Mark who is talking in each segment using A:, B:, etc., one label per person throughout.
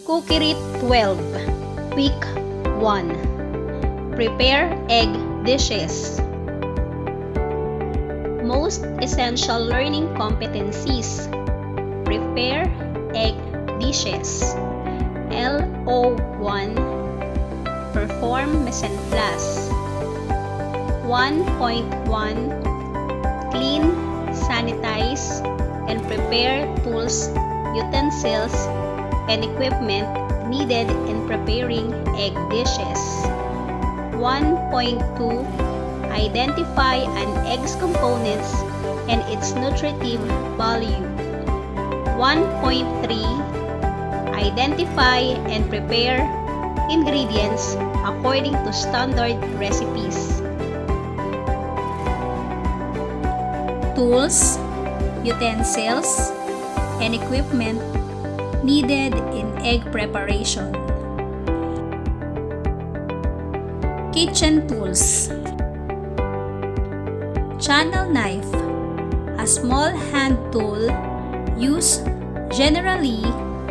A: Cookery 12, Week 1. Prepare egg dishes. Most essential learning competencies. Prepare egg dishes. LO1. Perform mise en place. 1.1. Clean, sanitize, and prepare tools, utensils, and equipment needed in preparing egg dishes. 1.2. Identify an egg's components and its nutritive value. 1.3. Identify and prepare ingredients according to standard recipes. Tools, utensils, and equipment needed in egg preparation. Kitchen tools. Channel knife, a small hand tool used generally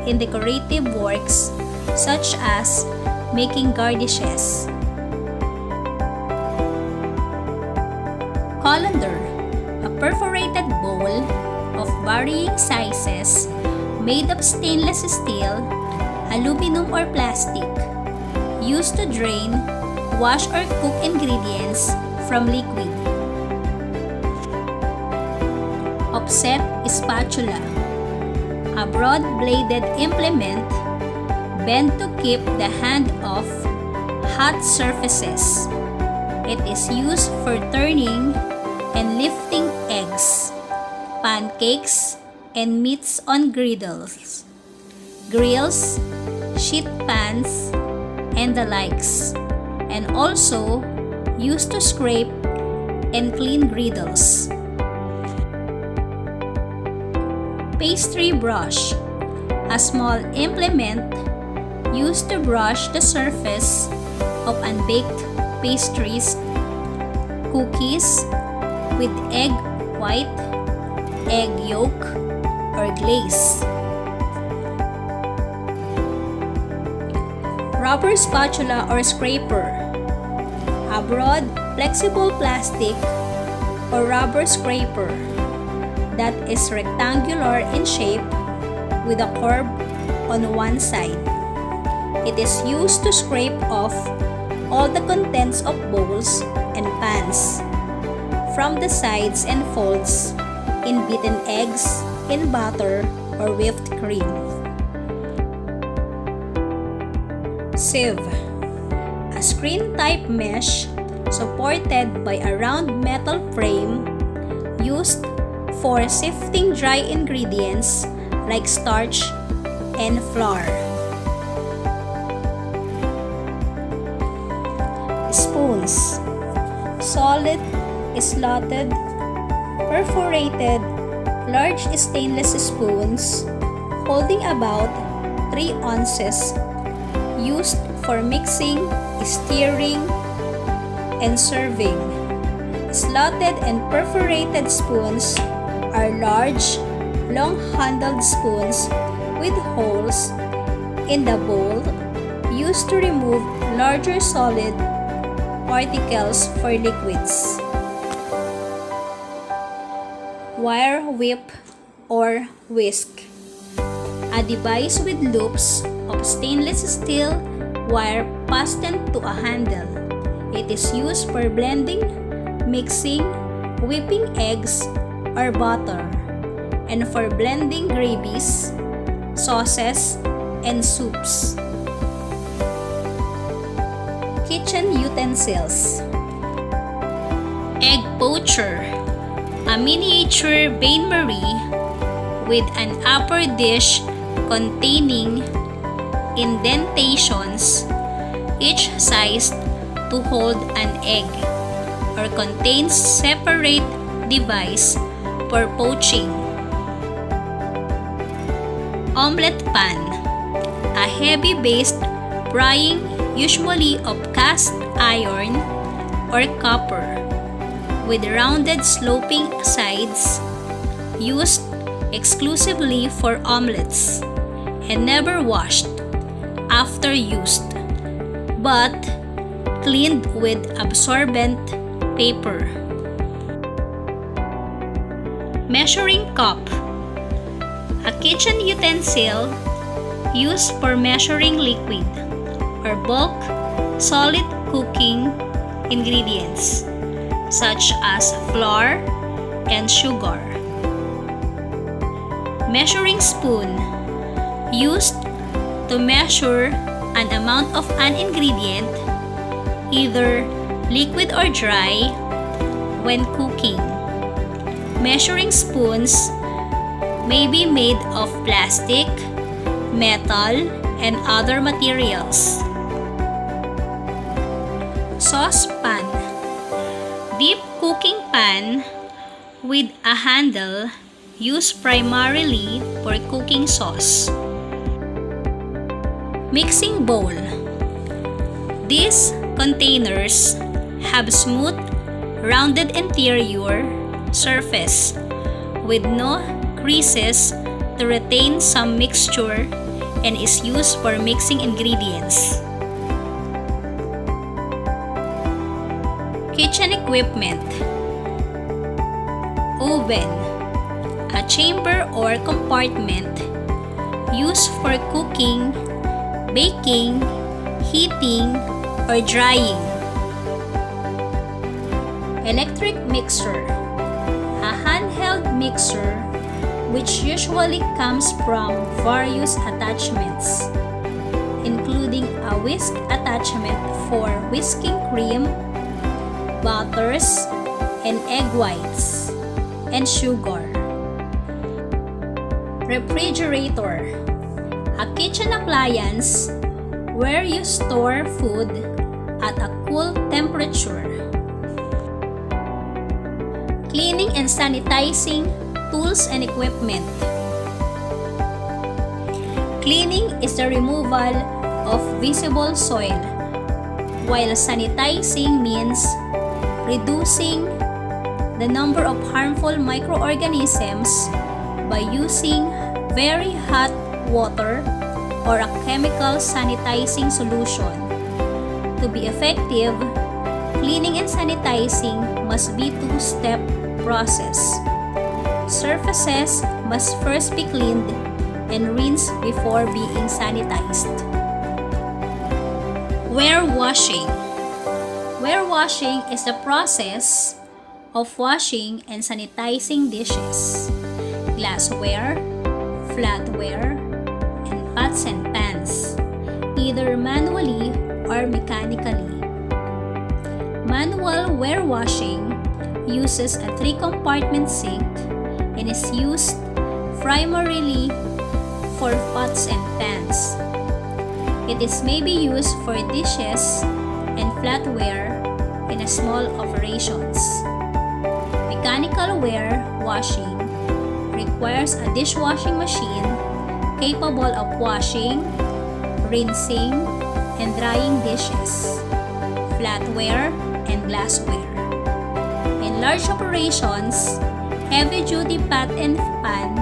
A: in decorative works such as making garnishes. Colander, a perforated bowl of varying sizes made of stainless steel, aluminum, or plastic, used to drain, wash, or cook ingredients from liquid. Offset spatula, a broad-bladed implement bent to keep the hand off hot surfaces. It is used for turning and lifting eggs, pancakes, and meats on griddles, grills, sheet pans, and the likes, and also used to scrape and clean griddles. Pastry brush, a small implement used to brush the surface of unbaked pastries, cookies with egg white, egg yolk, or glaze. Rubber spatula or scraper, a broad, flexible plastic or rubber scraper that is rectangular in shape with a curve on one side. It is used to scrape off all the contents of bowls and pans from the sides and folds in beaten eggs, in butter, or whipped cream. Sieve, a screen-type mesh supported by a round metal frame used for sifting dry ingredients like starch and flour. Spoons, solid, slotted, perforated, large stainless spoons holding about 3 ounces, used for mixing, stirring, and serving. Slotted and perforated spoons are large, long-handled spoons with holes in the bowl used to remove larger solid particles for liquids. Wire whip or whisk, a device with loops of stainless steel wire fastened to a handle. It is used for blending, mixing, whipping eggs or butter, and for blending gravies, sauces, and soups. Kitchen utensils. Egg poacher, a miniature bain-marie with an upper dish containing indentations, each sized to hold an egg, or contains separate device for poaching. Omelette pan, a heavy-based frying usually of cast iron or copper, with rounded sloping sides, used exclusively for omelets and never washed, after used, but cleaned with absorbent paper. Measuring cup. A kitchen utensil used for measuring liquid or bulk solid cooking ingredients such as flour and sugar. Measuring spoon, used to measure an amount of an ingredient, either liquid or dry, when cooking. Measuring spoons may be made of plastic, metal, and other materials. Saucepan, deep cooking pan with a handle used primarily for cooking sauce. Mixing bowl. These containers have smooth, rounded interior surface with no creases to retain some mixture and is used for mixing ingredients. Kitchen equipment. Oven, a chamber or compartment used for cooking, baking, heating, or drying. Electric mixer, a handheld mixer which usually comes from various attachments, including a whisk attachment for whisking cream, butters, and egg whites, and sugar. Refrigerator, a kitchen appliance where you store food at a cool temperature. Cleaning and sanitizing tools and equipment. Cleaning is the removal of visible soil, while sanitizing means reducing the number of harmful microorganisms by using very hot water or a chemical sanitizing solution. To be effective, cleaning and sanitizing must be a two-step process. Surfaces must first be cleaned and rinsed before being sanitized. Warewashing. Warewashing is the process of washing and sanitizing dishes, glassware, flatware, and pots and pans, either manually or mechanically. Manual warewashing uses a 3-compartment sink and is used primarily for pots and pans. It is maybe used for dishes and flatware in small operations. Mechanical warewashing requires a dishwashing machine capable of washing, rinsing, and drying dishes, flatware, and glassware. In large operations, heavy-duty pot and pan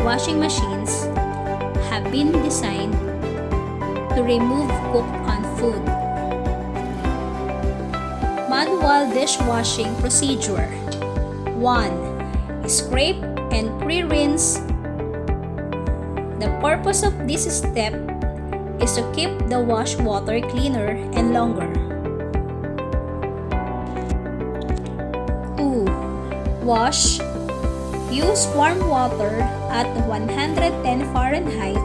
A: washing machines have been designed to remove cooked-on food. Manual dishwashing procedure. 1. Scrape and pre-rinse. The purpose of this step is to keep the wash water cleaner and longer. 2. Wash. Use warm water at 110 Fahrenheit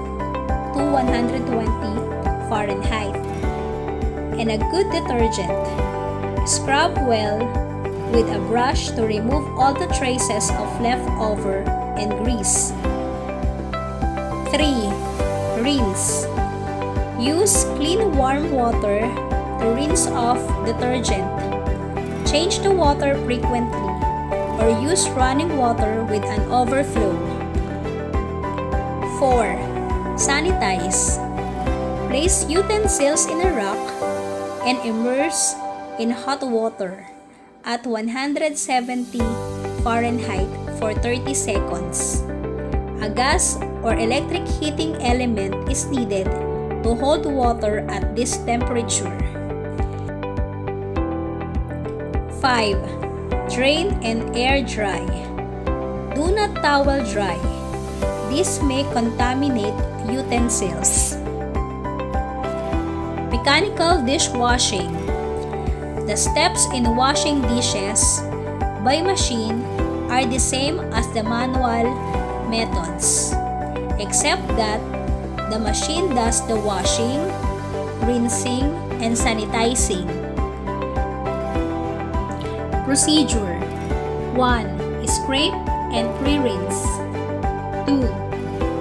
A: to 120 Fahrenheit and a good detergent. Scrub well with a brush to remove all the traces of leftover and grease. 3. Rinse. Use clean warm water to rinse off detergent. Change the water frequently or use running water with an overflow. 4. Sanitize. Place utensils in a rack and immerse in hot water at 170 Fahrenheit for 30 seconds. A gas or electric heating element is needed to to hold water at this temperature. 5. Drain and air dry. Do not towel dry. This may contaminate utensils. Mechanical dishwashing. The steps in washing dishes by machine are the same as the manual methods, except that the machine does the washing, rinsing, and sanitizing. Procedure: 1. Scrape and pre-rinse. 2.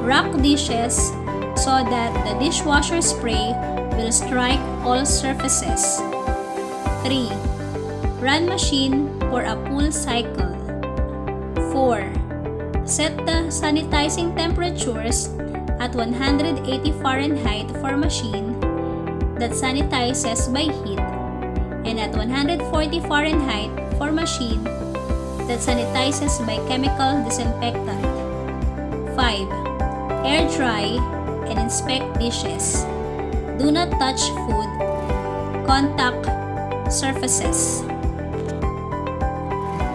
A: Rack dishes so that the dishwasher spray will strike all surfaces. 3. Run machine for a full cycle. 4. Set the sanitizing temperatures at 180 Fahrenheit for machine that sanitizes by heat and at 140 Fahrenheit for machine that sanitizes by chemical disinfectant. 5. Air dry and inspect dishes. Do not touch food, contact surfaces.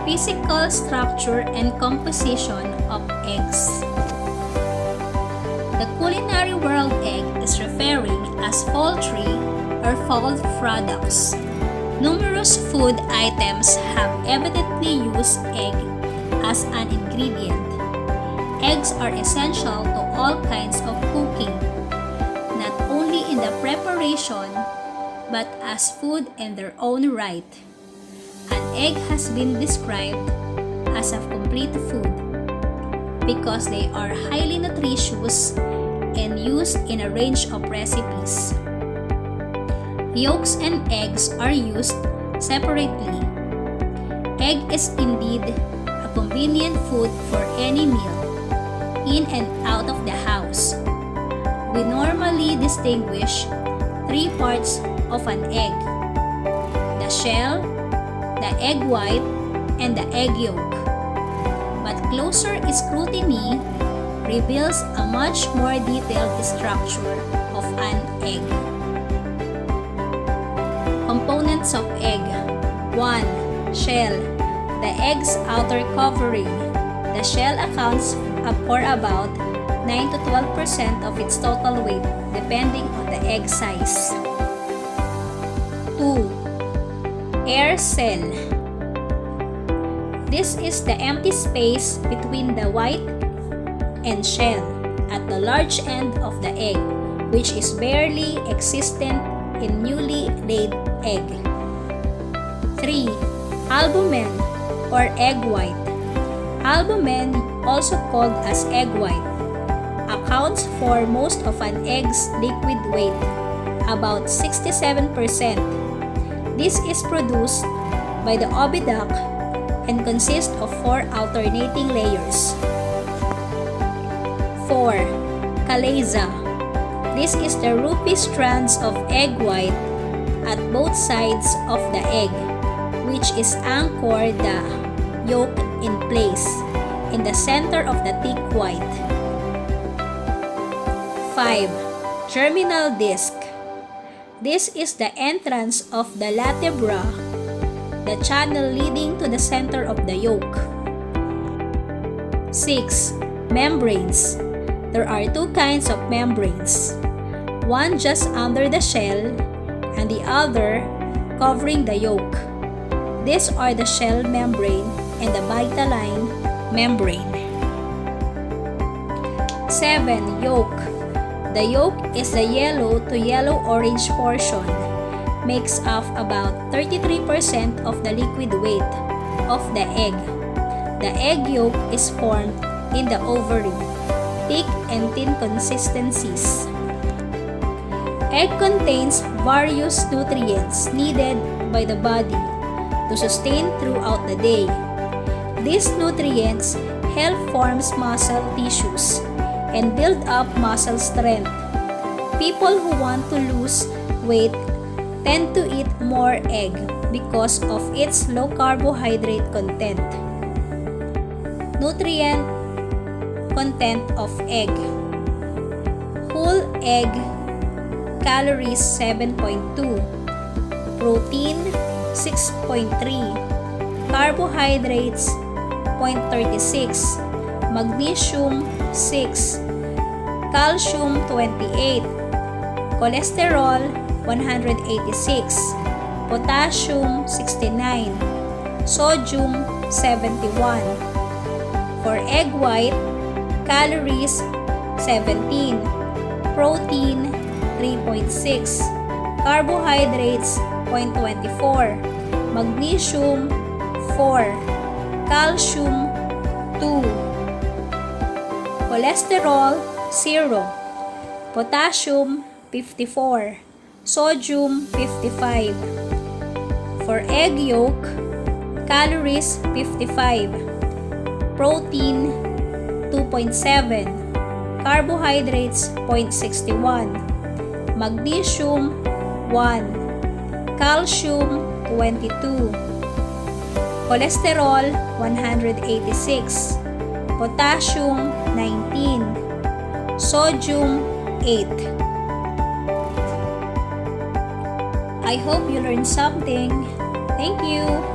A: Physical structure and composition of eggs. The culinary world egg is referring as poultry or fowl products. Numerous food items have evidently used egg as an ingredient. Eggs are essential to all kinds of cooking, not only in the preparation, but as food in their own right. An egg has been described as a complete food because they are highly nutritious and used in a range of recipes. Yolks and eggs are used separately. Egg is indeed a convenient food for any meal, in and out of the house. We normally distinguish 3 parts of an egg: the shell, the egg white, and the egg yolk. But closer scrutiny reveals a much more detailed structure of an egg. Components of egg. 1. Shell. The egg's outer covering. The shell accounts for about 9 to 12% of its total weight, depending on the egg size. 2. Air cell. This is the empty space between the white and shell at the large end of the egg, which is barely existent in newly laid egg. 3. Albumen or egg white. Albumen, also called as egg white, accounts for most of an egg's liquid weight, about 67%. This is produced by the oviduct and consists of 4 alternating layers. 4. Chalaza. This is the rupee strands of egg white at both sides of the egg, which is anchored the yolk in place in the center of the thick white. 5. Germinal disc. This is the entrance of the latebra, the channel leading to the center of the yolk. 6. Membranes. There are 2 kinds of membranes, one just under the shell and the other covering the yolk. These are the shell membrane and the vitelline membrane. 7. Yolk. The yolk is the yellow to yellow-orange portion, makes up about 33% of the liquid weight of the egg. The egg yolk is formed in the ovary, thick and thin consistencies. Egg contains various nutrients needed by the body to sustain throughout the day. These nutrients help form muscle tissues and build up muscle strength. People who want to lose weight tend to eat more egg because of its low carbohydrate content. Nutrient content of egg. Whole egg calories 7.2, protein 6.3, carbohydrates 0.36, magnesium 6, calcium 28, cholesterol 186, potassium 69, sodium 71. For egg white, calories 17, protein 3.6, carbohydrates 0.24, magnesium 4, calcium 2, cholesterol 0, potassium 54, sodium 55. For egg yolk, calories 55, protein 2.7, carbohydrates 0.61, magnesium 1, calcium 22, cholesterol 186, potassium 19, sodium 8. I hope you learned something. Thank you!